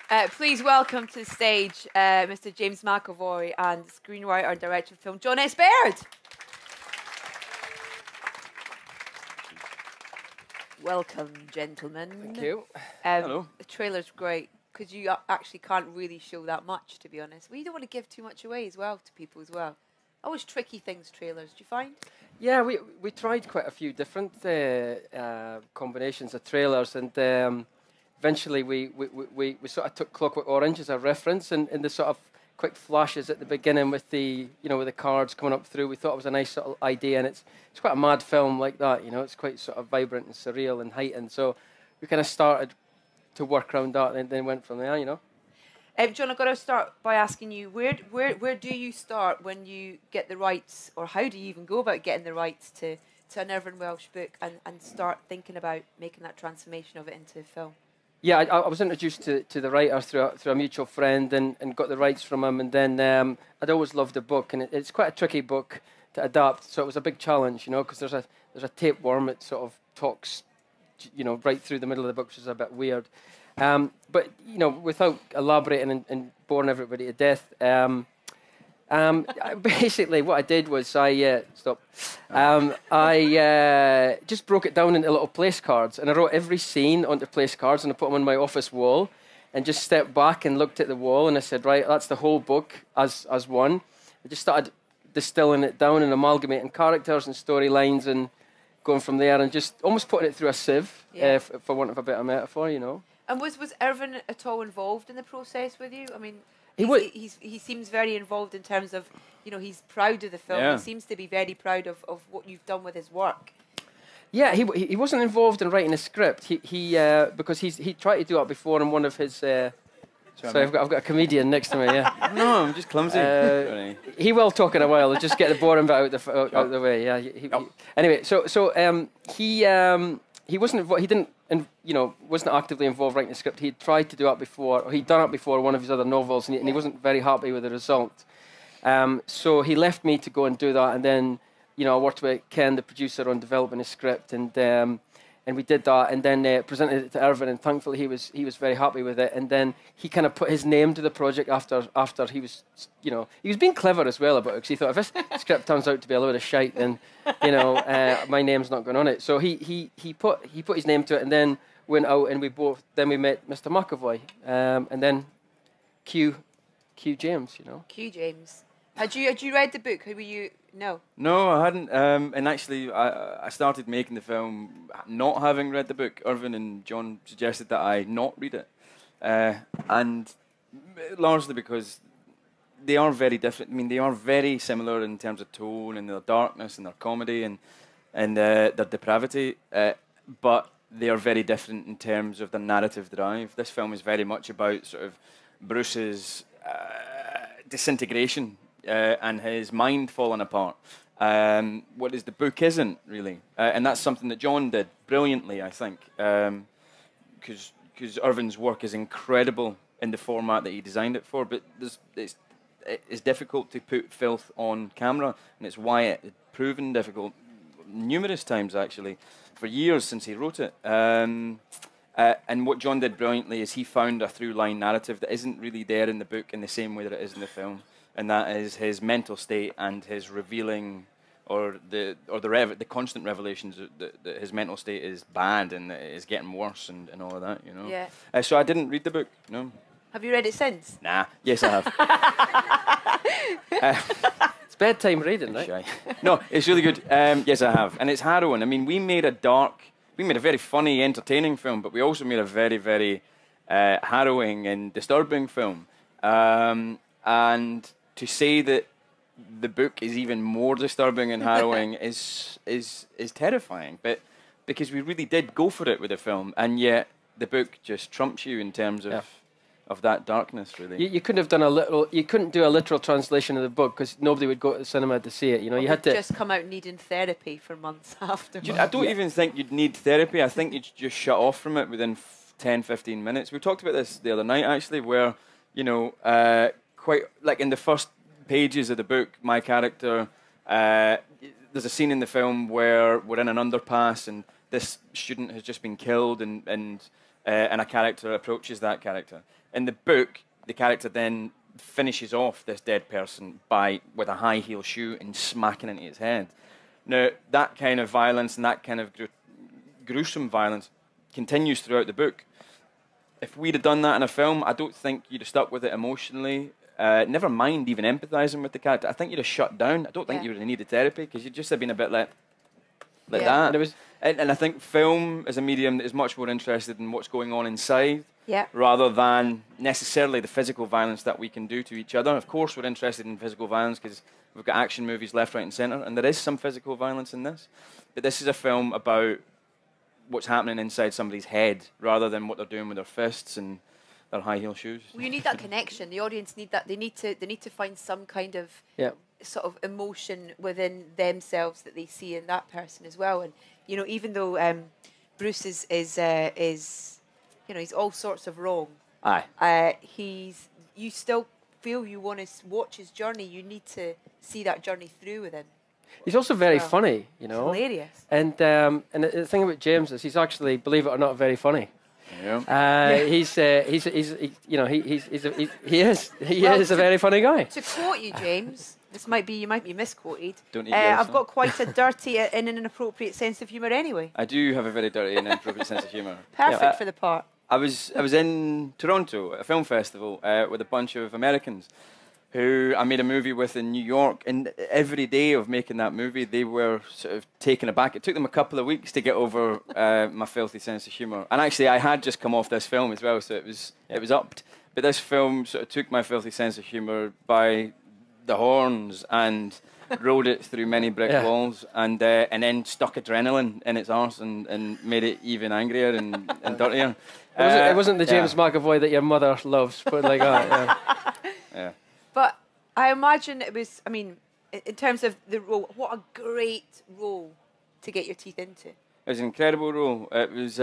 Please welcome to the stage Mr. James McAvoy and screenwriter and director of film John S. Baird. Welcome, gentlemen. Thank you. Hello. The trailer's great because you actually can't really show that much, to be honest. Well, you don't want to give too much away as well to people as well. Always tricky things, trailers. Do you find? Yeah, we tried quite a few different combinations of trailers, and eventually we sort of took Clockwork Orange as a reference, and in the sort of quick flashes at the beginning with the with the cards coming up through, we thought it was a nice sort of idea, and it's quite a mad film like that. It's quite sort of vibrant and surreal and heightened. So we kind of started to work around that, and then went from there. John, I've got to start by asking you, where do you start when you get the rights, or how do you even go about getting the rights to an Irvine Welsh book and start thinking about making that transformation of it into film? Yeah, I was introduced to the writer through a mutual friend and got the rights from him, and then I'd always loved the book, and it's quite a tricky book to adapt, so it was a big challenge, because there's a tapeworm that sort of talks, right through the middle of the book, which is a bit weird. But without elaborating and boring everybody to death, basically what I did was I just broke it down into little place cards, and I wrote every scene onto place cards, and I put them on my office wall, and just stepped back and looked at the wall, and I said, right, that's the whole book as one. I just started distilling it down and amalgamating characters and storylines and going from there, and just almost putting it through a sieve, for want of a better metaphor, And was Irvine at all involved in the process with you? I mean, he seems very involved in terms of, he's proud of the film. Yeah. He seems to be very proud of what you've done with his work. Yeah, he wasn't involved in writing a script. He because he tried to do it before in one of his. Sorry, I've got a comedian next to me. Yeah. No, I'm just clumsy. He will talk in a while. I'll just get the boring bit out the way. Yeah. Anyway, so he wasn't he didn't wasn't actively involved writing the script. He'd tried to do it before, or he'd done it before in one of his other novels, and he wasn't very happy with the result. So he left me to go and do that, and then I worked with Ken, the producer, on developing a script, and we did that, and then presented it to Irvine, and thankfully he was very happy with it. And then he kind of put his name to the project after he was he was being clever as well about it, because he thought, if this script turns out to be a load of shite, then my name's not going on it. So he put his name to it, and then went out, and we met Mr. McAvoy, and then Q James, Q James. Had you read the book? Who were you? No. No, I hadn't. And actually, I started making the film not having read the book. Irvine and John suggested that I not read it, and largely because they are very different. I mean, they are very similar in terms of tone and their darkness and their comedy and their depravity, but they are very different in terms of the narrative drive. This film is very much about sort of Bruce's disintegration. And his mind falling apart. Whereas the book isn't really, and that's something that John did brilliantly, I think, because Irvine's work is incredible in the format that he designed it for. But it's difficult to put Filth on camera, and it's why it's proven difficult numerous times actually, for years since he wrote it. And what John did brilliantly is he found a through-line narrative that isn't really there in the book in the same way that it is in the film. And that is his mental state and his revealing, or the constant revelations that his mental state is bad and that it is getting worse and all of that, Yeah. So I didn't read the book, no. Have you read it since? Nah. Yes, I have. It's bedtime reading, right? No, it's really good. Yes, I have, and it's harrowing. I mean, we made a very funny, entertaining film, but we also made a very, very harrowing and disturbing film. And to say that the book is even more disturbing and harrowing is terrifying. But because we really did go for it with the film, and yet the book just trumps you in terms of that darkness. Really, you couldn't have done you couldn't do a literal translation of the book because nobody would go to the cinema to see it. You had to just come out needing therapy for months after. I don't even think you'd need therapy. I think you'd just shut off from it within 10, 15 minutes. We talked about this the other night actually, where quite like in the first pages of the book, my character, there's a scene in the film where we're in an underpass and this student has just been killed, and a character approaches that character. In the book, the character then finishes off this dead person with a high heel shoe and smacking into his head. Now, that kind of violence and that kind of gruesome violence continues throughout the book. If we'd have done that in a film, I don't think you'd have stuck with it emotionally. Never mind even empathising with the character. I think you'd have shut down. I don't think you would have needed therapy, because you'd just have been a bit like that. And I think film is a medium that is much more interested in what's going on inside, rather than necessarily the physical violence that we can do to each other. Of course, we're interested in physical violence because we've got action movies left, right, and centre, and there is some physical violence in this. But this is a film about what's happening inside somebody's head, rather than what they're doing with their fists and their high heel shoes. Well, you need that connection. The audience need that. They need to find some kind of sort of emotion within themselves that they see in that person as well. And you know, even though Bruce is you know, he's all sorts of wrong. Aye. You still feel you want to watch his journey. You need to see that journey through with him. He's also very funny, you know. Hilarious. And the thing about James is he's actually, believe it or not, very funny. Yeah. He is a very funny guy. To quote you, James, you might be misquoted. Don't eat I've got quite a dirty and an inappropriate sense of humour anyway. I do have a very dirty and inappropriate sense of humour. Perfect for the part. I was in Toronto at a film festival with a bunch of Americans who I made a movie with in New York, and every day of making that movie, they were sort of taken aback. It took them a couple of weeks to get over my filthy sense of humour. And actually, I had just come off this film as well, so it was upped. But this film sort of took my filthy sense of humour by the horns and rode it through many brick walls, and then stuck adrenaline in its arse and made it even angrier and dirtier. It wasn't the James McAvoy that your mother loves, but like that. Yeah. But I imagine it was, I mean, in terms of the role, what a great role to get your teeth into. It was an incredible role. It was,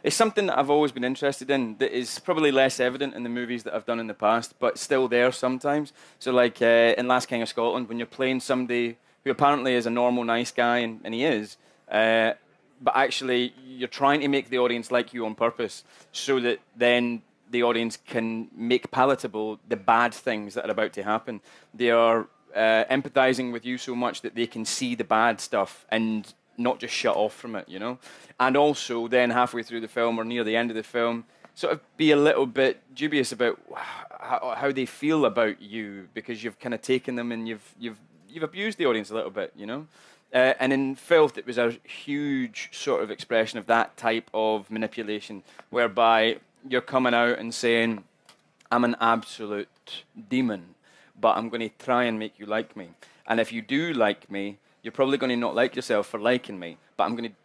it's something that I've always been interested in that is probably less evident in the movies that I've done in the past, but still there sometimes. So like in Last King of Scotland, when you're playing somebody who apparently is a normal, nice guy, and he is, but actually you're trying to make the audience like you on purpose so that then the audience can make palatable the bad things that are about to happen. They are empathizing with you so much that they can see the bad stuff and not just shut off from it, you know? And also then halfway through the film or near the end of the film, sort of be a little bit dubious about how they feel about you, because you've kind of taken them and you've abused the audience a little bit, you know? And in Filth, it was a huge sort of expression of that type of manipulation, whereby you're coming out and saying, I'm an absolute demon, but I'm going to try and make you like me. And if you do like me, you're probably going to not like yourself for liking me, but I'm going to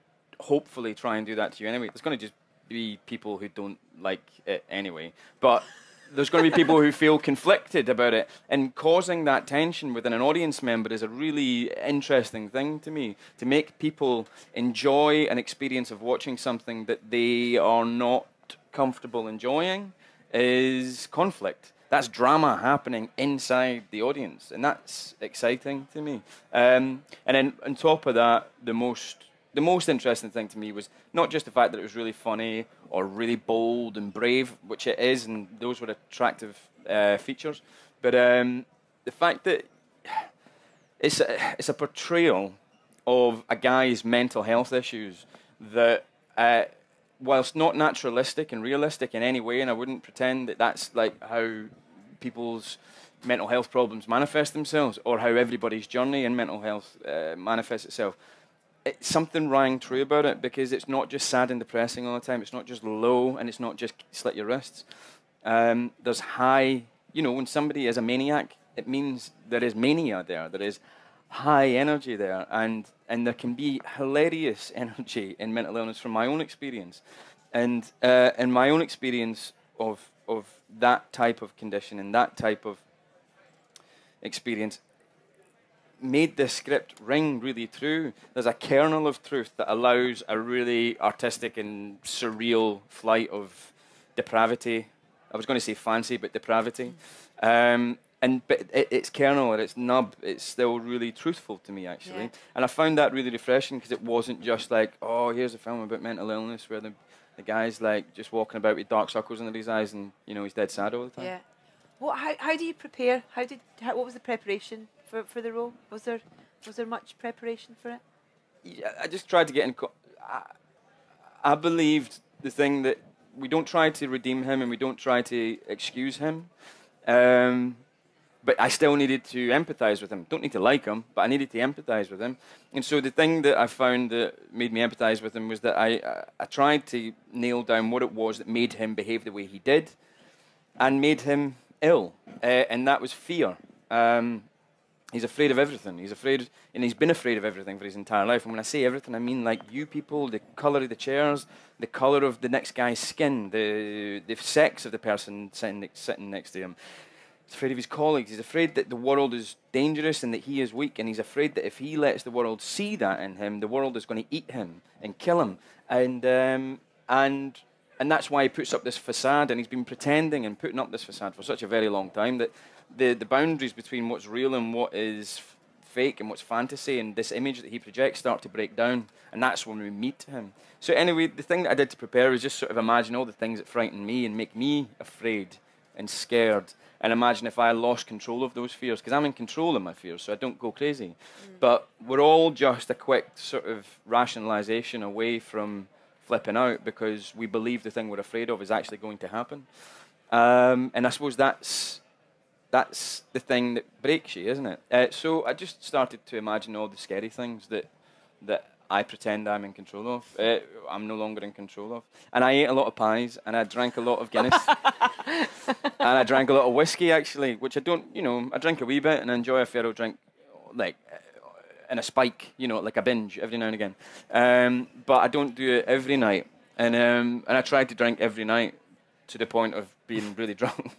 hopefully try and do that to you anyway. There's going to just be people who don't like it anyway, but there's going to be people who feel conflicted about it, and causing that tension within an audience member is a really interesting thing to me, to make people enjoy an experience of watching something that they are not comfortable enjoying is conflict. That's drama happening inside the audience, and that's exciting to me. And then on top of that, the most interesting thing to me was not just the fact that it was really funny or really bold and brave, which it is, and those were attractive features, but the fact that it's a portrayal of a guy's mental health issues that, whilst not naturalistic and realistic in any way, and I wouldn't pretend that that's like how people's mental health problems manifest themselves or how everybody's journey in mental health manifests itself, something rang true about it, because it's not just sad and depressing all the time, it's not just low, and it's not just slit your wrists. There's high, you know, when somebody is a maniac, it means there is mania there, there is high energy there, and there can be hilarious energy in mental illness from my own experience. And in my own experience of that type of condition and that type of experience made this script ring really true. There's a kernel of truth that allows a really artistic and surreal flight of depravity. I was going to say fancy, but depravity. but its kernel or its nub, it's still really truthful to me, actually. Yeah. And I found that really refreshing because it wasn't just like, oh, here's a film about mental illness where the guy's like just walking about with dark circles under his eyes and, you know, he's dead sad all the time. Yeah. How do you prepare? What was the preparation for the role? Was there much preparation for it? Yeah, I just tried to get in. I believed the thing that we don't try to redeem him and we don't try to excuse him. But I still needed to empathise with him. Don't need to like him, but I needed to empathise with him. And so the thing that I found that made me empathise with him was that I tried to nail down what it was that made him behave the way he did and made him ill. And that was fear. He's afraid of everything. He's afraid, and he's been afraid of everything for his entire life. And when I say everything, I mean like you people, the colour of the chairs, the colour of the next guy's skin, the sex of the person sitting next to him. He's afraid of his colleagues. He's afraid that the world is dangerous and that he is weak. And he's afraid that if he lets the world see that in him, the world is going to eat him and kill him. And that's why he puts up this facade. And he's been pretending and putting up this facade for such a very long time that the boundaries between what's real and what is fake and what's fantasy and this image that he projects start to break down. And that's when we meet him. So anyway, the thing that I did to prepare was just sort of imagine all the things that frighten me and make me afraid and scared. And imagine if I lost control of those fears, because I'm in control of my fears, so I don't go crazy. But we're all just a quick sort of rationalisation away from flipping out because we believe the thing we're afraid of is actually going to happen. And I suppose that's the thing that breaks you, isn't it? So I just started to imagine all the scary things that I pretend I'm in control of. I'm no longer in control of. And I ate a lot of pies, and I drank a lot of Guinness. And I drank a lot of whiskey, actually, which I don't, I drink a wee bit and I enjoy a fair old drink, like, in a spike, like a binge every now and again. But I don't do it every night. And I tried to drink every night to the point of being really drunk.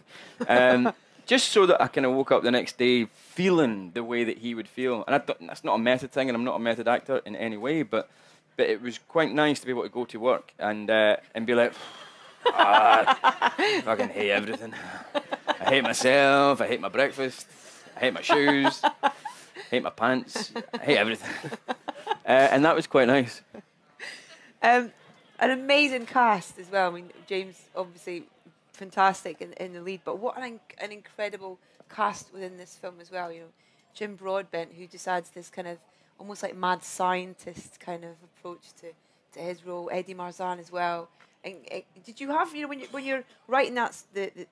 Just so that I kind of woke up the next day feeling the way that he would feel. And that's not a method thing, and I'm not a method actor in any way, but it was quite nice to be able to go to work and be like, I fucking hate everything. I hate myself, I hate my breakfast, I hate my shoes, I hate my pants, I hate everything. And that was quite nice. An amazing cast as well. I mean, James, obviously, fantastic in the lead, but what an incredible cast within this film as well. Jim Broadbent, who just adds this kind of almost like mad scientist kind of approach to his role. Eddie Marzan as well. And did you have, when you're writing the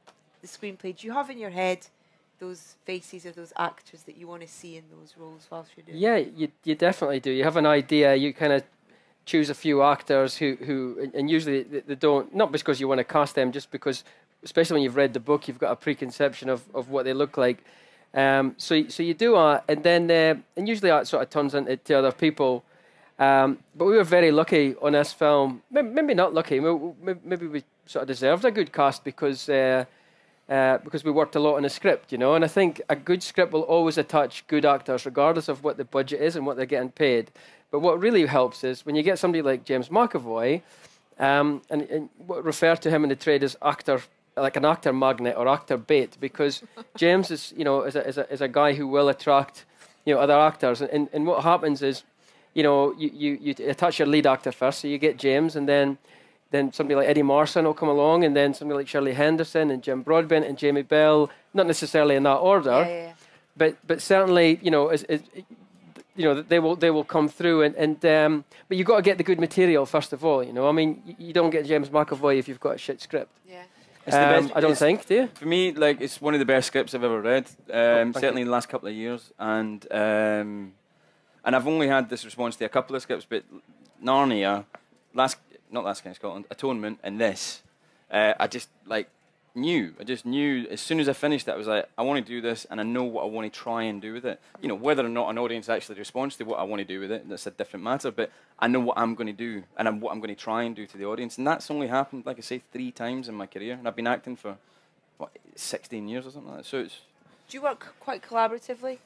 screenplay, do you have in your head those faces of those actors that you want to see in those roles whilst you're doing it? Yeah, you definitely do. You have an idea. You kind of choose a few actors who and usually they don't, not because you want to cast them, just because, especially when you've read the book, you've got a preconception of what they look like. So you do that, and then and usually that sort of turns into other people. But we were very lucky on this film. Maybe not lucky. Maybe we sort of deserved a good cast because we worked a lot on the script, And I think a good script will always attach good actors, regardless of what the budget is and what they're getting paid. But what really helps is when you get somebody like James McAvoy, and what refer to him in the trade as actor, like an actor magnet or actor bait, because James is, is a guy who will attract, other actors. And what happens is, you attach your lead actor first, so you get James, and then somebody like Eddie Marsan will come along, and then somebody like Shirley Henderson and Jim Broadbent and Jamie Bell, not necessarily in that order, Yeah. but certainly, they will come through, but you've got to get the good material first of all. I mean, you don't get James McAvoy if you've got a shit script. Yeah. It's the best, I don't think, do you? For me, like, it's one of the best scripts I've ever read, certainly in the last couple of years, and I've only had this response to a couple of scripts, but Narnia, not Last King of Scotland, Atonement, and this, I just knew as soon as I finished it, I was like, I want to do this, and I know what I want to try and do with it. Whether or not an audience actually responds to what I want to do with it, that's a different matter, but I know what I'm going to do, and what I'm going to try and do to the audience, and that's only happened, like I say, 3 times in my career, and I've been acting for, 16 years or something like that, so it's... Do you work quite collaboratively,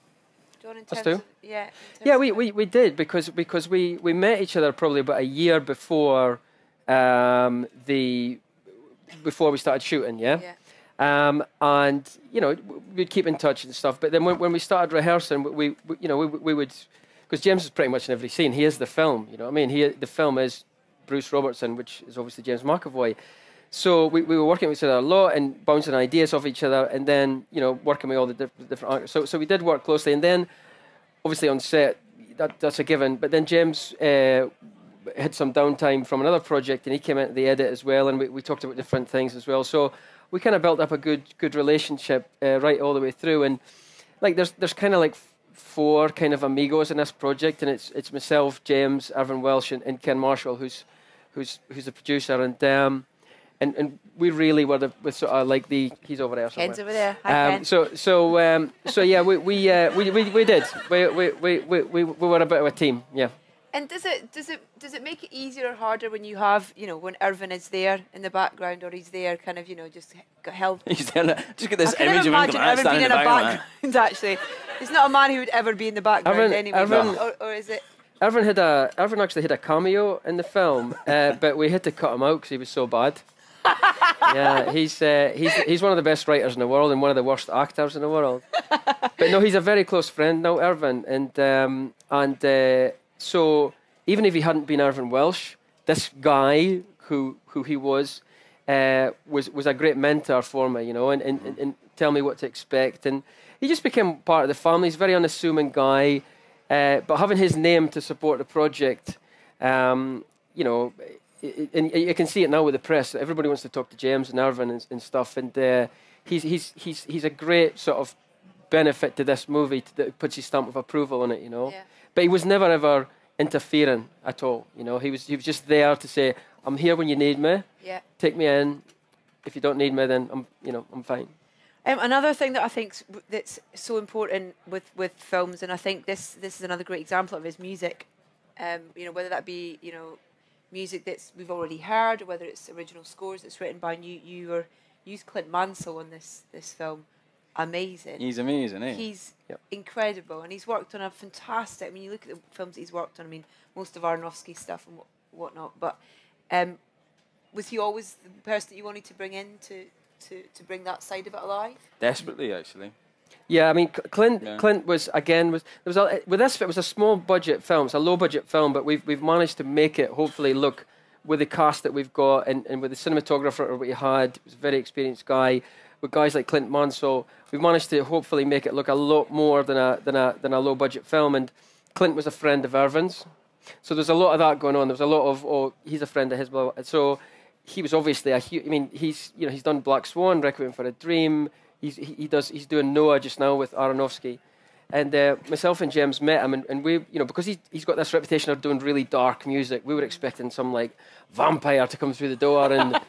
John, in terms of... Yeah, we did, because we met each other probably about a year before before we started shooting, yeah? And we'd keep in touch and stuff. But then when we started rehearsing, we would, because James is pretty much in every scene. He is the film. You know what I mean? The film is Bruce Robertson, which is obviously James McAvoy. So we were working with each other a lot and bouncing ideas off each other, and then working with all the different actors. So we did work closely, and then obviously on set that's a given. But then James had some downtime from another project, and he came into the edit as well, and we talked about different things as well. So we kind of built up a good relationship right all the way through. And like there's kind of like 4 kind of amigos in this project, and it's myself, James, Irvin Welsh, and Ken Marshall, who's the producer, and we really were with sort of like he's over there somewhere. Ken's over there. Hi, Ken. So yeah, we did. We were a bit of a team. Yeah. And does it make it easier or harder when you have, when Irvin is there in the background, or he's there kind of, just held? He's there. Just get this I image of him Irvin being in a background. Actually, he's not a man who would ever be in the background anyway. Or is it? Irvin actually had a cameo in the film, but we had to cut him out because he was so bad. Yeah, he's one of the best writers in the world and one of the worst actors in the world. But no, he's a very close friend now, Irvin, and so even if he hadn't been Irvin Welsh, this guy who he was a great mentor for me, and tell me what to expect, and he just became part of the family. He's a very unassuming guy, but having his name to support the project, and you can see it now with the press. Everybody wants to talk to James and Irvin and stuff, and he's a great sort of benefit to this movie that puts his stamp of approval on it, Yeah. But he was never ever interfering at all, He was just there to say, "I'm here when you need me. Yeah. Take me in. If you don't need me, then I'm fine." Another thing that I think that's so important with films, and I think this is another great example of, is music. Whether that be music that's we've already heard, or whether it's original scores that's written by you used Clint Mansell on this film. Amazing. He's amazing, eh? He's incredible, and he's worked on a fantastic. I mean, you look at the films that he's worked on. I mean, most of Aronofsky stuff and whatnot. But was he always the person that you wanted to bring in to bring that side of it alive? Desperately, actually. Yeah, I mean, Clint was with this. It was a small budget film. It's a low budget film, but we've managed to make it hopefully look, with the cast that we've got and with the cinematographer that we had, he was a very experienced guy. With guys like Clint Mansell, we've managed to hopefully make it look a lot more than a low budget film. And Clint was a friend of Irvin's, so there's a lot of that going on. There was a lot of he's a friend of his, blah, blah. So he was obviously he's done Black Swan, Requiem for a Dream. He's doing Noah just now with Aronofsky, and myself and James met him, and we because he's got this reputation of doing really dark music. We were expecting some like vampire to come through the door, and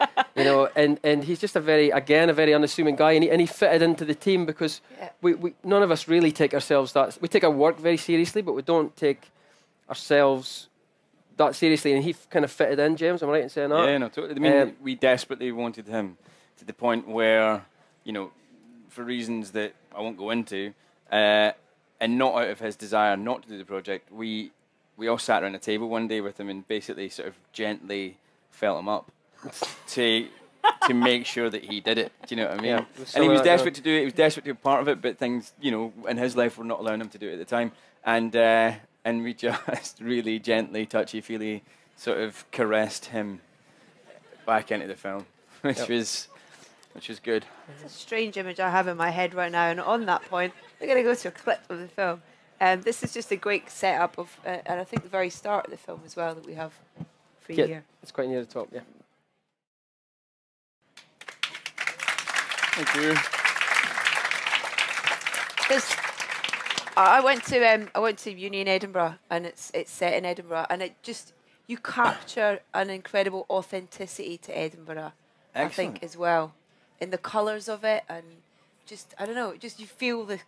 and he's just a very unassuming guy, and he fitted into the team because we none of us really take ourselves we take our work very seriously, but we don't take ourselves that seriously, and he kind of fitted in. James, am I right in saying that? Yeah, no, totally. I mean, we desperately wanted him to the point where for reasons that I won't go into, and not out of his desire not to do the project, we all sat around a table one day with him and basically sort of gently felt him up to make sure that he did it. Do you know what I mean? Yeah, and he was desperate to do it. He was desperate to be a part of it, but things, in his life were not allowing him to do it at the time. And we just really gently, touchy-feely sort of caressed him back into the film, which was good. It's a strange image I have in my head right now, and on that point, we're going to go to a clip of the film. This is just a great setup of, and I think the very start of the film as well that we have for you here. It's quite near the top, yeah. Thank you. I went to uni in Edinburgh, and it's set in Edinburgh, and you capture an incredible authenticity to Edinburgh. Excellent. I think as well, in the colours of it, and just I don't know, just you feel the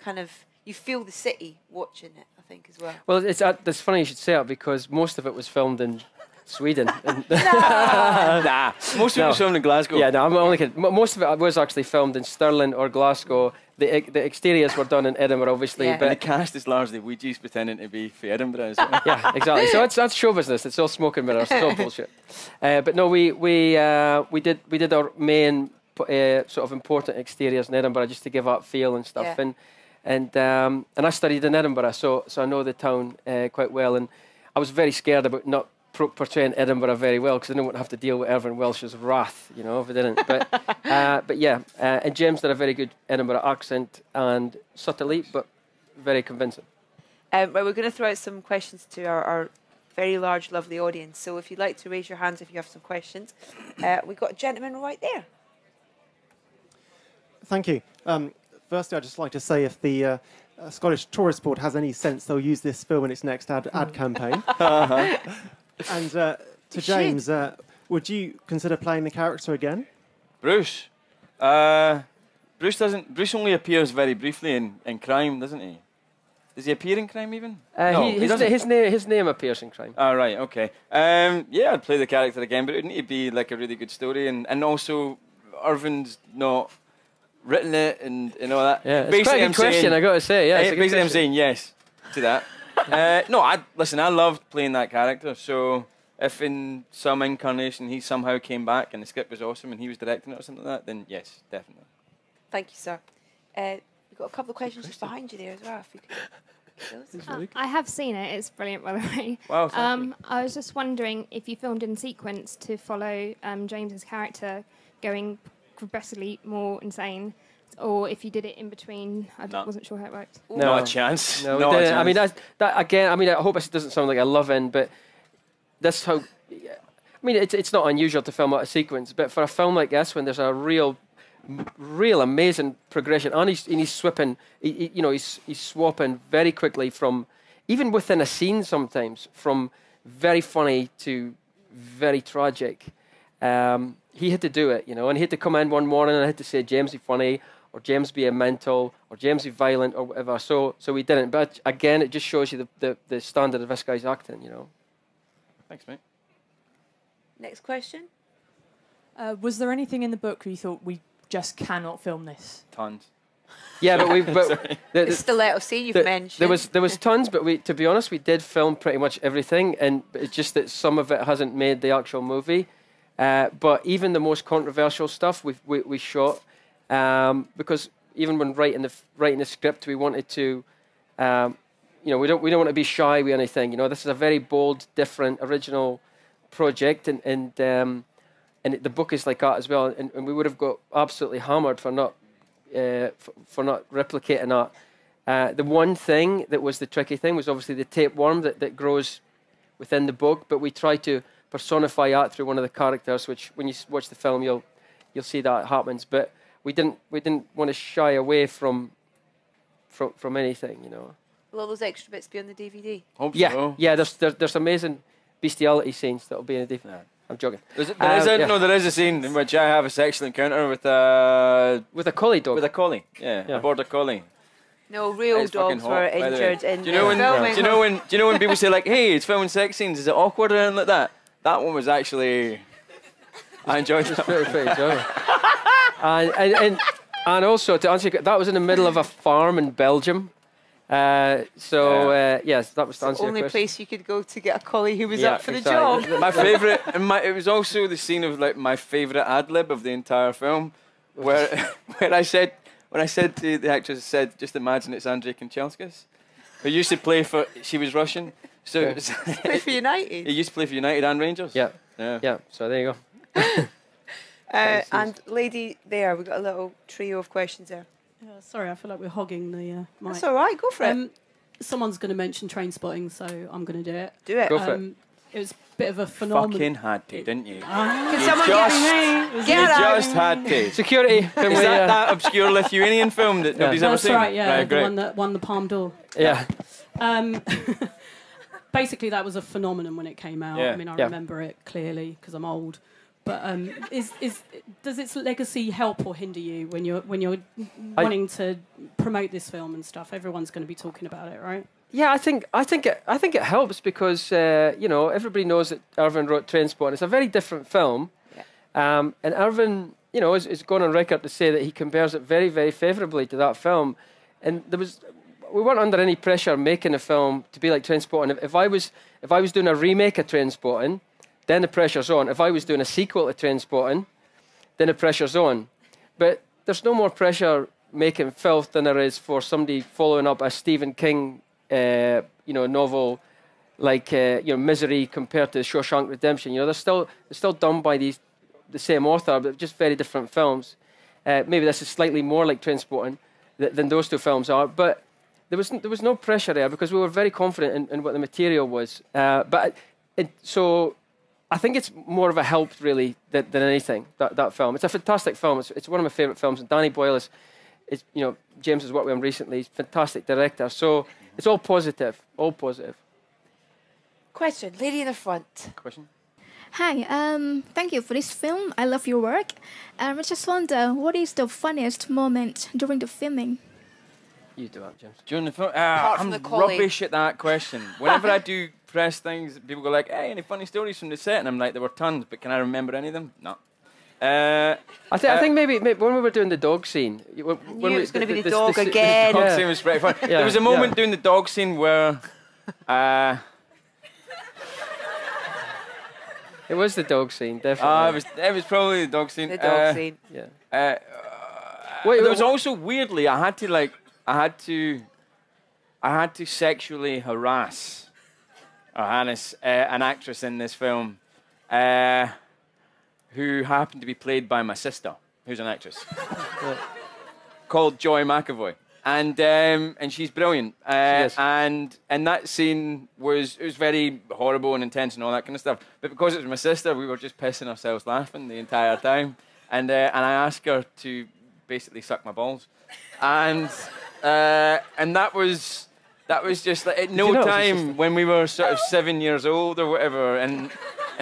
city watching it. I think as well. Well, it's funny you should say it because most of it was filmed in Sweden. Nah. Most of it was filmed in Glasgow. Yeah, no, I'm only kidding. Most of it was actually filmed in Stirling or Glasgow. The exteriors were done in Edinburgh, obviously. Yeah. But the cast is largely Ouija's pretending to be for Edinburgh. Isn't it? Yeah, exactly. So that's show business. It's all smoke and mirrors. It's all bullshit. But no, we did our main sort of important exteriors in Edinburgh just to give up feel and stuff. Yeah. And I studied in Edinburgh, so I know the town quite well. And I was very scared about not portraying Edinburgh very well because I didn't want to have to deal with Irvine Welsh's wrath, if I didn't. But yeah, and James did a very good Edinburgh accent and subtly, but very convincing. Well, we're going to throw out some questions to our very large, lovely audience. So if you'd like to raise your hands if you have some questions. We've got a gentleman right there. Thank you. Firstly, I'd just like to say if the Scottish Tourist Board has any sense, they'll use this film in its next ad campaign. And to James, would you consider playing the character again? Bruce. Bruce only appears very briefly in Crime, doesn't he? Does he appear in Crime even? No, he doesn't. His name appears in Crime. Oh, right, okay. Yeah, I'd play the character again, but it would need to be like a really good story, and also Irvine's not written it and all that. Yeah, it's quite a good question, I got to say. Yeah, basically I'm saying yes to that. No, listen, I loved playing that character, so if in some incarnation he somehow came back and the script was awesome and he was directing it or something like that, then yes, definitely. Thank you, sir. We've got a couple of questions just behind you there as well. If you could. I have seen it. It's brilliant, by the way. Wow, thank you. I was just wondering if you filmed in sequence to follow James's character going progressively more insane, or if you did it in between. I wasn't sure how it worked. No, not a chance. No, not we didn't. a chance. I mean, that again. I mean, I hope it doesn't sound like a love-in, but that's how. I mean, it's not unusual to film out a sequence, but for a film like this, when there's a real amazing progression, and he's swapping, he's swapping very quickly from, even within a scene sometimes, from very funny to very tragic. He had to do it, and he had to come in one morning and I had to say, James be funny, or James be mental, or James be violent, or whatever. So we didn't. But again, it just shows you the standard of this guy's acting, Thanks, mate. Next question. Was there anything in the book where you thought we just cannot film this? Tons. Yeah, but The stiletto scene you've mentioned. There was tons, but to be honest, we did film pretty much everything, and it's just that some of it hasn't made the actual movie. But even the most controversial stuff we shot, because even when writing the script, we wanted to, we don't want to be shy with anything. This is a very bold, different, original project, and the book is like that as well. And we would have got absolutely hammered for not replicating that. The one thing that was the tricky thing was obviously the tapeworm that grows within the book, but we tried to personify that through one of the characters, which when you watch the film you'll see that happens. But we didn't want to shy away from anything, Will all those extra bits be on the DVD? Hope so. Yeah. There's amazing bestiality scenes that'll be in the DVD. Yeah. I'm joking. There is a scene in which I have a sexual encounter with a collie dog. With a collie, a border collie. No, real dogs were injured in filming. Do you know when people say like, "Hey, it's filming sex scenes. Is it awkward or anything like that?" That one was actually. I enjoyed it. Pretty enjoyable. and also to answer, that was in the middle of a farm in Belgium. Yes, that was to answer your question. The only place you could go to get a collie who was up for the job. My favourite, it was also the scene of like my favourite ad lib of the entire film, where I said to the actress, just imagine it's Andrei Kanchelskis, who used to play for. She was Russian, so play for United. He used to play for United and Rangers. Yeah. So there you go. And lady there, we've got a little trio of questions there. Sorry, I feel like we're hogging the mic. That's all right, go for it. Someone's going to mention Trainspotting, so I'm going to do it. Do it. Go for it. It was a bit of a phenomenon. Fucking had to, didn't you? Can someone get had to. Security. Is that obscure Lithuanian film that nobody's ever seen? That's right, yeah. Right, the one that won the Palme d'Or. Yeah. Basically, that was a phenomenon when it came out. Yeah. I mean, I remember it clearly because I'm old. But does its legacy help or hinder you when you're wanting to promote this film and stuff? Everyone's going to be talking about it, right? Yeah, I think it helps because everybody knows that Irvine wrote Trainspotting. It's a very different film, and Irvine is gone on record to say that he compares it very, very favourably to that film. And we weren't under any pressure making a film to be like Trainspotting. If I was doing a remake of Trainspotting, then the pressure's on. If I was doing a sequel to Trainspotting, then the pressure's on. But there's no more pressure making Filth than there is for somebody following up a Stephen King, novel like Misery compared to Shawshank Redemption. They're still done by the same author, but just very different films. Maybe this is slightly more like Trainspotting than those two films are, but there was no pressure there because we were very confident in what the material was. So I think it's more of a help really than anything. That film. It's a fantastic film. It's one of my favourite films. And Danny Boyle is James has worked with him recently. He's a fantastic director. So it's all positive. All positive. Question, lady in the front. Question. Hi, thank you for this film. I love your work. I just wonder, what is the funniest moment during the filming? You do that, James. During the film, Apart from I'm the colleague. rubbish at that question. Whenever I do press things, people go like, "Hey, any funny stories from the set?" And I'm like, "There were tons, but can I remember any of them?" No. I think maybe when we were doing the dog scene. I knew it was going to be the dog again. The dog scene was pretty fun. There was a moment doing the dog scene where. It was the dog scene, definitely. It was probably the dog scene. The dog scene. Yeah. There was also weirdly, I had to sexually harass an actress in this film, who happened to be played by my sister, who's an actress, called Joy McAvoy. And she's brilliant. And that scene was very horrible and intense and all that kind of stuff. But because it was my sister, we were just pissing ourselves laughing the entire time. And I asked her to basically suck my balls. And that was just like at no time when we were sort of 7 years old or whatever, and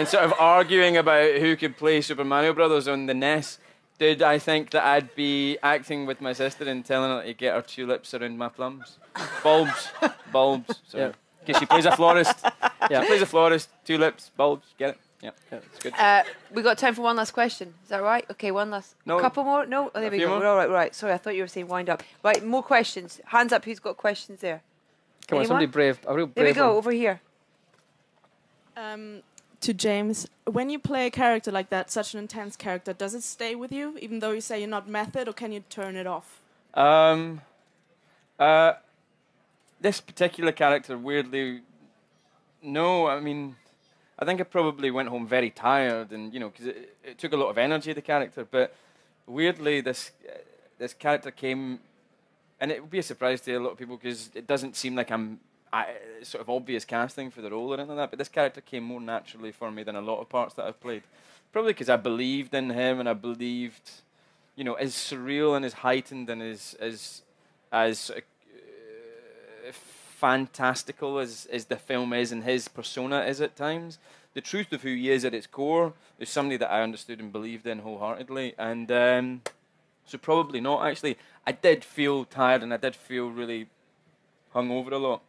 sort of arguing about who could play Super Mario Brothers on the NES. Did I think that I'd be acting with my sister and telling her to get her tulips around my plums? Bulbs. Sorry. Because she plays a florist. She plays a florist, tulips, bulbs. Get it? Yeah, it's good. We got time for one last question. Is that right? Okay, one last. No. Couple more? No? Oh, there we go. We're all right, right. Sorry, I thought you were saying wind up. Right, more questions. Hands up, who's got questions there? Come on, somebody brave. A real brave There we go, one. over here. To James, when you play a character like that, such an intense character, does it stay with you, even though you say you're not method, or can you turn it off? This particular character, weirdly, no. I mean, I think I probably went home very tired, and because it took a lot of energy, the character. But weirdly, this character came, and it would be a surprise to a lot of people because it doesn't seem like I'm sort of obvious casting for the role or anything like that, but this character came more naturally for me than a lot of parts that I've played. Probably because I believed in him, and I believed, as surreal and as heightened and as fantastical as the film is and his persona is at times, the truth of who he is at its core is somebody that I understood and believed in wholeheartedly. And so probably not, actually. I did feel tired and I did feel really hungover a lot.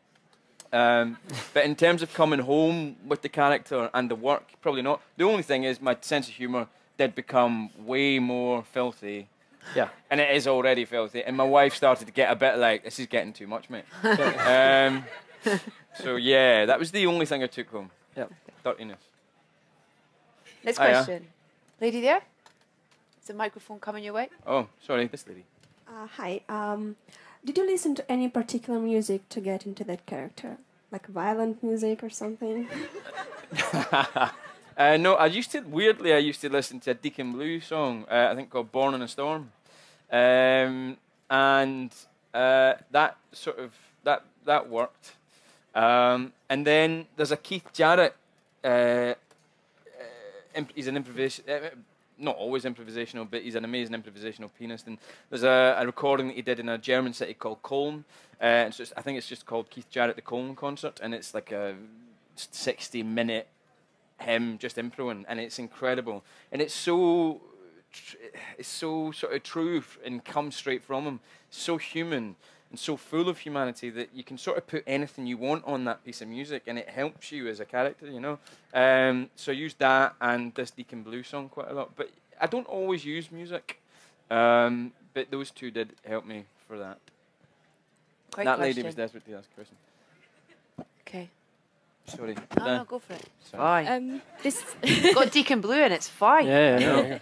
But in terms of coming home with the character and the work, probably not. The only thing is my sense of humour did become way more filthy. Yeah. And it is already filthy. And my wife started to get a bit like, this is getting too much, mate. So, yeah, that was the only thing I took home. Yeah. Dirtiness. Next question. Lady there? Is the microphone coming your way? Oh, sorry, this lady. Hi. Did you listen to any particular music to get into that character? Like violent music or something? No, I used to listen to a Deacon Blue song, I think called Born in a Storm. And that sort of, that worked. And then there's a Keith Jarrett, he's an not always improvisational, but he's an amazing improvisational pianist. And there's a recording that he did in a German city called Cologne. And so I think it's just called Keith Jarrett the Cologne Concert, and it's like a 60-minute him just improing, and it's incredible. And it's so sort of true and comes straight from him. So human and so full of humanity that you can sort of put anything you want on that piece of music, and it helps you as a character, So I used that and this Deacon Blue song quite a lot. But I don't always use music. But those two did help me for that. Great that question. Lady was desperate to ask a question. Okay. Sorry. No, go for it. Sorry. Fine. Got Deacon Blue in, it's fine. Yeah.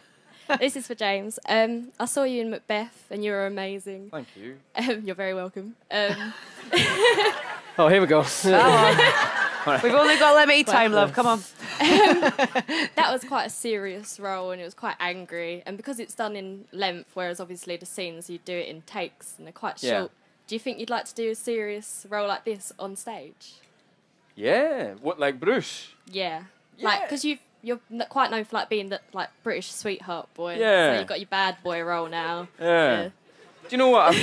This is for James. I saw you in Macbeth, and you were amazing. Thank you. You're very welcome. Oh, here we go. We've only got limited time, love. Come on. That was quite a serious role, and it was quite angry. And because it's done in length, whereas obviously the scenes you do it in takes, and they're quite short. Do you think you'd like to do a serious role like this on stage? Yeah. What, like Bruce? Yeah. Like, because you're quite known for like being the like British sweetheart boy. Yeah. So you've got your bad boy role now. Yeah. Do you know what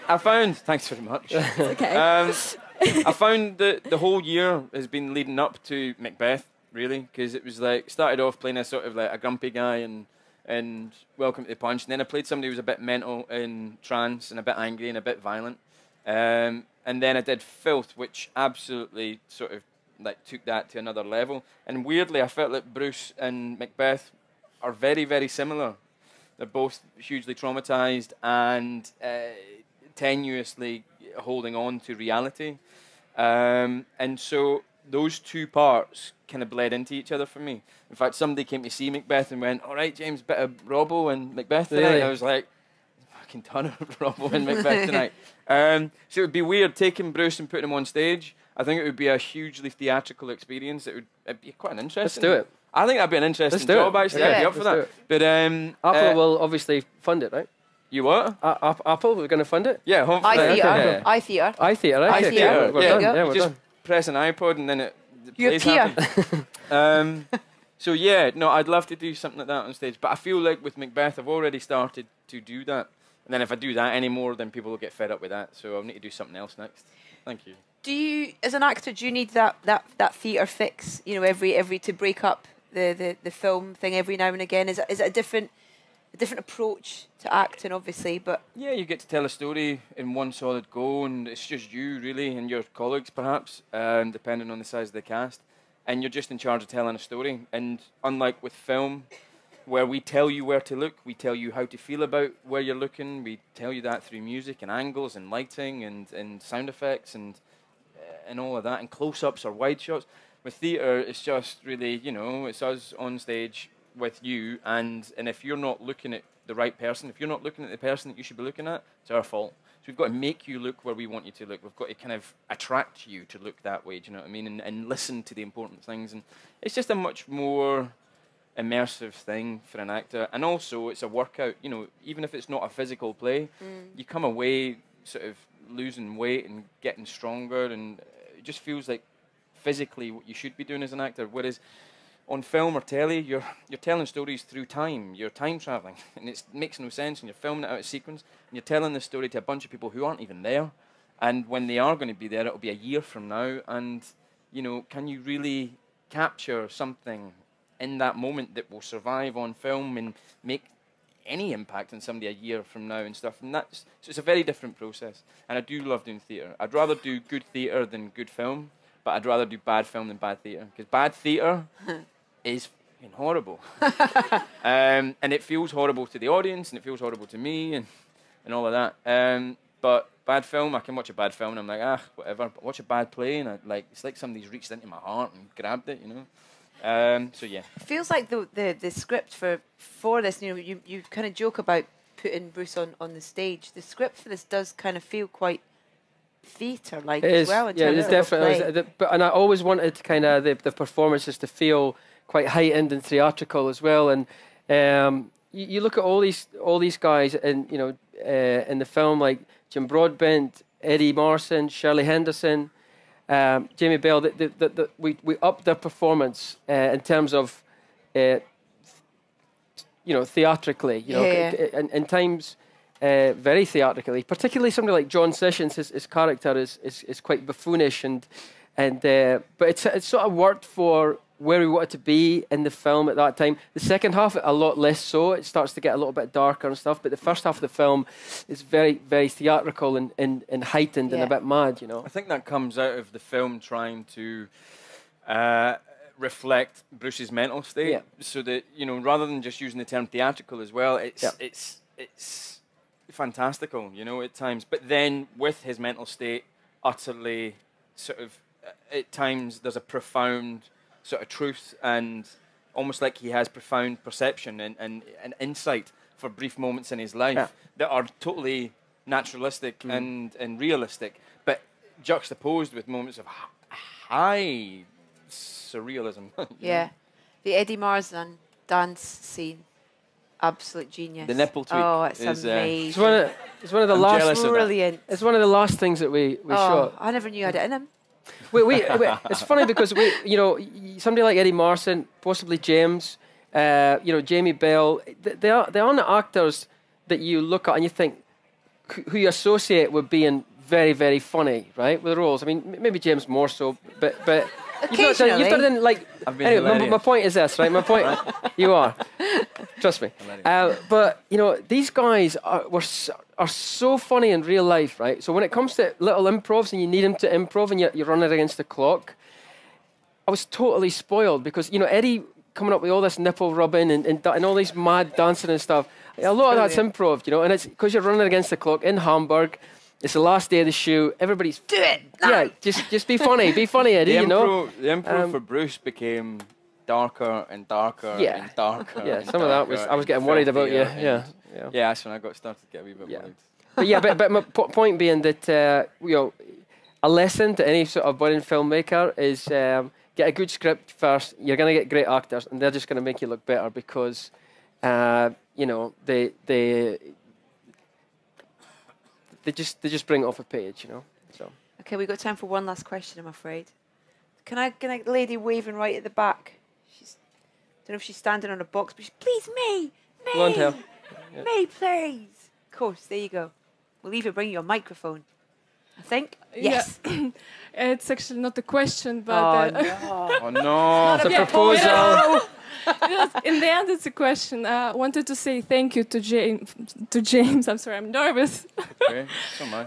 I found? Thanks very much. It's okay. I found that the whole year has been leading up to Macbeth, really, because it was like started off playing a sort of like a grumpy guy and Welcome to the Punch, and then I played somebody who was a bit mental in trance and a bit angry and a bit violent, and then I did Filth, which absolutely sort of like took that to another level. And weirdly, I felt like Bruce and Macbeth are very, very similar. They're both hugely traumatized and tenuously holding on to reality. And so those two parts kind of bled into each other for me. In fact, somebody came to see Macbeth and went, "All right, James, bit of Robbo and Macbeth tonight." Really? I was like, fucking ton of Robbo and Macbeth tonight. So it would be weird taking Bruce and putting him on stage. I think it would be a hugely theatrical experience. It'd be quite an interesting. Let's do it. I think that'd be an interesting job, actually. Okay. I'd be up for that. But Apple will obviously fund it, right? You what? Apple, we're going to fund it? Yeah, hopefully. iTheatre. iTheatre. iTheatre, right? iTheatre. We're done. Yeah, we're just done. press an iPod and then it You're plays here. happen. So yeah, no, I'd love to do something like that on stage. But I feel like with Macbeth, I've already started to do that. And then if I do that anymore, then people will get fed up with that. So I'll need to do something else next. Thank you. Do you, as an actor, do you need that theatre fix? You know, every to break up the film thing every now and again. Is it a different approach to acting, obviously? But yeah, you get to tell a story in one solid go, and it's just you really and your colleagues, perhaps, depending on the size of the cast, and you're just in charge of telling a story. And unlike with film, where we tell you where to look, we tell you how to feel about where you're looking. We tell you that through music and angles and lighting and sound effects and all of that, and close-ups or wide shots. With theatre, it's just really, it's us on stage with you, and if you're not looking at the right person, if you're not looking at the person that you should be looking at, it's our fault. So we've got to make you look where we want you to look. We've got to kind of attract you to look that way, do you know what I mean? And listen to the important things. And it's just a much more immersive thing for an actor. And also, it's a workout. Even if it's not a physical play, you come away sort of losing weight and getting stronger, and it just feels like physically what you should be doing as an actor. Whereas on film or telly, you're telling stories through time. You're time traveling, and it makes no sense. And you're filming it out of sequence, and you're telling the story to a bunch of people who aren't even there. And when they are going to be there, it'll be a year from now. And can you really capture something in that moment that will survive on film and make any impact on somebody a year from now and stuff? And so it's a very different process. And I do love doing theatre. I'd rather do good theatre than good film, but I'd rather do bad film than bad theatre, because bad theatre is fucking horrible. And it feels horrible to the audience, and it feels horrible to me, and all of that. But bad film, I can watch a bad film, and I'm like, whatever. But watch a bad play, and it's like somebody's reached into my heart and grabbed it, So yeah. it feels like the script for this, you kind of joke about putting Bruce on the stage. The script for this does kind of feel quite theatre-like as well. Yeah, it's definitely. And I always wanted kind of the performances to feel quite heightened and theatrical as well. And you look at all these guys, and in the film, like Jim Broadbent, Eddie Marson, Shirley Henderson, Jamie Bell. We upped their performance in terms of theatrically. In times. Very theatrically, particularly somebody like John Sessions. His character is quite buffoonish, but it's sort of worked for where we wanted to be in the film at that time. The second half, a lot less so. It starts to get a little bit darker and stuff. But the first half of the film is very, very theatrical and heightened and a bit mad. I think that comes out of the film trying to reflect Bruce's mental state, so that rather than just using the term theatrical as well, it's fantastical, at times. But then with his mental state utterly sort of, at times there's a profound sort of truth and almost like he has profound perception and insight for brief moments in his life that are totally naturalistic and realistic, but juxtaposed with moments of high surrealism. Yeah. The Eddie Marsan dance scene. Absolute genius. The nipple tweak. Oh, it's amazing. It's one of the last. Brilliant. It's one of the last things that we shot. I never knew I had it in him. It's funny because somebody like Eddie Marsan, possibly James, Jamie Bell, they aren't actors that you look at and you think who you associate with being very, very funny, right? With the roles. I mean, maybe James more so, but you've done it in like. Anyway, my point is this, right? My point, you are. Trust me. But these guys are so funny in real life, right? So when it comes to little improvs and you need them to improv and you're running against the clock, I was totally spoiled because Eddie coming up with all this nipple rubbing and all these mad dancing and stuff. A lot of that's improv, and it's because you're running against the clock in Hamburg. It's the last day of the shoot. Everybody's do it. Yeah, just be funny, Eddie. The improv for Bruce became darker and darker and darker. Yeah, and some of that was. I was getting worried about you. Yeah. Yeah, that's when I started to get a wee bit worried. But my point being that a lesson to any sort of budding filmmaker is get a good script first. You're going to get great actors, and they're just going to make you look better because they just bring it off a page, So. Okay, we've got time for one last question, I'm afraid. Can I get a lady waving right at the back? Don't know if she's standing on a box, but please, me, Blonde hair. me, please. Of course, there you go. We'll even bring you a microphone. I think. Yes. Yeah. It's actually not a question, but oh no, it's a proposal. In the end, it's a question. I wanted to say thank you to James. I'm sorry, I'm nervous. Okay, so am I.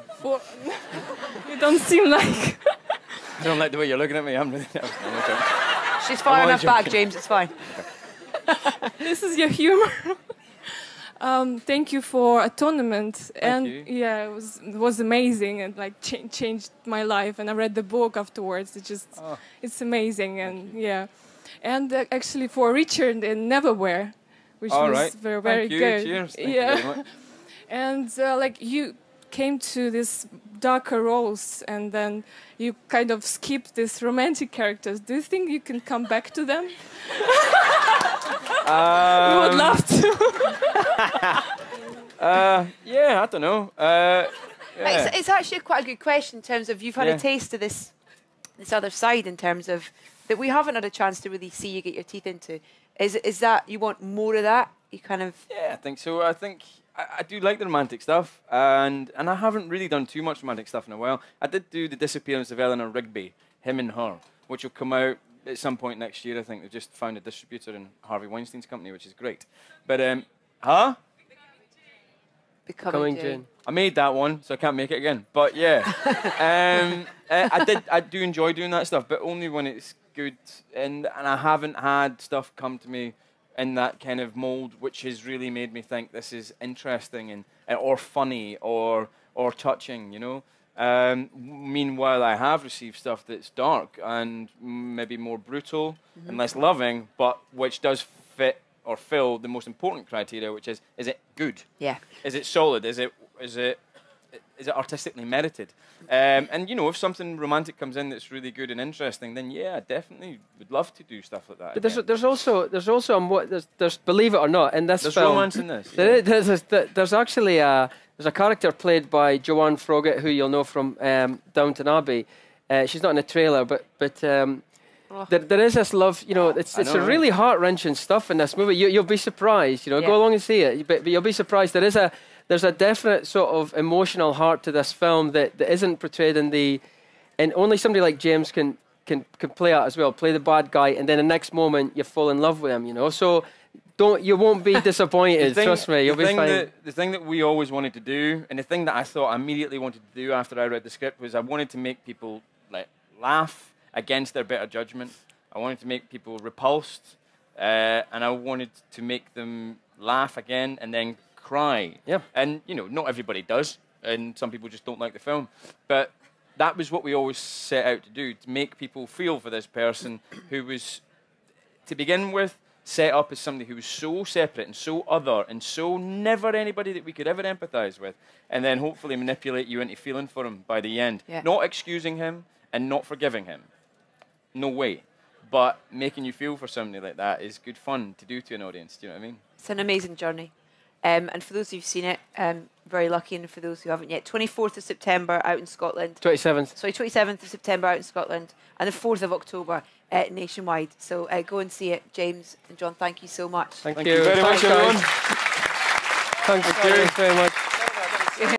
You don't seem like. I don't like the way you're looking at me. I'm really nervous. She's far enough back, James. It's fine. This is your humor. Thank you for a tournament, Thank you. Yeah, it was amazing and like changed my life. And I read the book afterwards. It's amazing and actually for Richard in Neverwhere, which was very good. Cheers. Thank yeah, you very much. And you came to this darker roles and then you kind of skipped these romantic characters. Do you think you can come back to them? We would love to. Yeah, I don't know. It's actually quite a good question in terms of you've had a taste of this other side in terms of that we haven't had a chance to really see you get your teeth into. Is that you want more of that? You kind of. Yeah, I think so. I think I do like the romantic stuff, and I haven't really done too much romantic stuff in a while. I did do The Disappearance of Eleanor Rigby, Him and Her, which will come out at some point next year. I think they've just found a distributor in Harvey Weinstein's company, which is great. But Becoming Jane. I made that one, so I can't make it again. But yeah, I do enjoy doing that stuff, but only when it's good. And I haven't had stuff come to me in that kind of mold, which has really made me think this is interesting and or funny or touching. Meanwhile, I have received stuff that's dark and maybe more brutal and less loving, but which does fit or fill the most important criteria, which is it good? Yeah. Is it solid? Is it artistically merited? And if something romantic comes in that's really good and interesting, then yeah, I definitely would love to do stuff like that. But there's also believe it or not in this there's film. Romance in this. There's actually there's a character played by Joanne Froggatt, who you'll know from Downton Abbey. She's not in the trailer, but there is this love. It's a really heart-wrenching stuff in this movie. You'll be surprised. Go along and see it, but you'll be surprised. There's a definite sort of emotional heart to this film that isn't portrayed and only somebody like James can play out as well. Play the bad guy, and then the next moment you fall in love with him. So you won't be disappointed. Trust me, you'll be fine. The thing that we always wanted to do, and the thing that I thought I immediately wanted to do after I read the script was I wanted to make people laugh against their better judgment. I wanted to make people repulsed, and I wanted to make them laugh again and then cry. Yeah. And not everybody does, and some people just don't like the film. But that was what we always set out to do, to make people feel for this person who was, to begin with, set up as somebody who was so separate and so other and so never anybody that we could ever empathise with, and then hopefully manipulate you into feeling for him by the end. Yeah. Not excusing him and not forgiving him. No way. But making you feel for somebody like that is good fun to do to an audience. Do you know what I mean? It's an amazing journey. And for those who've seen it, very lucky, and for those who haven't yet, 24th of September out in Scotland. 27th. Sorry, 27th of September out in Scotland, and the 4th of October nationwide. So go and see it. James and John, thank you so much. Thank you very much, guys. everyone. Thanks very much.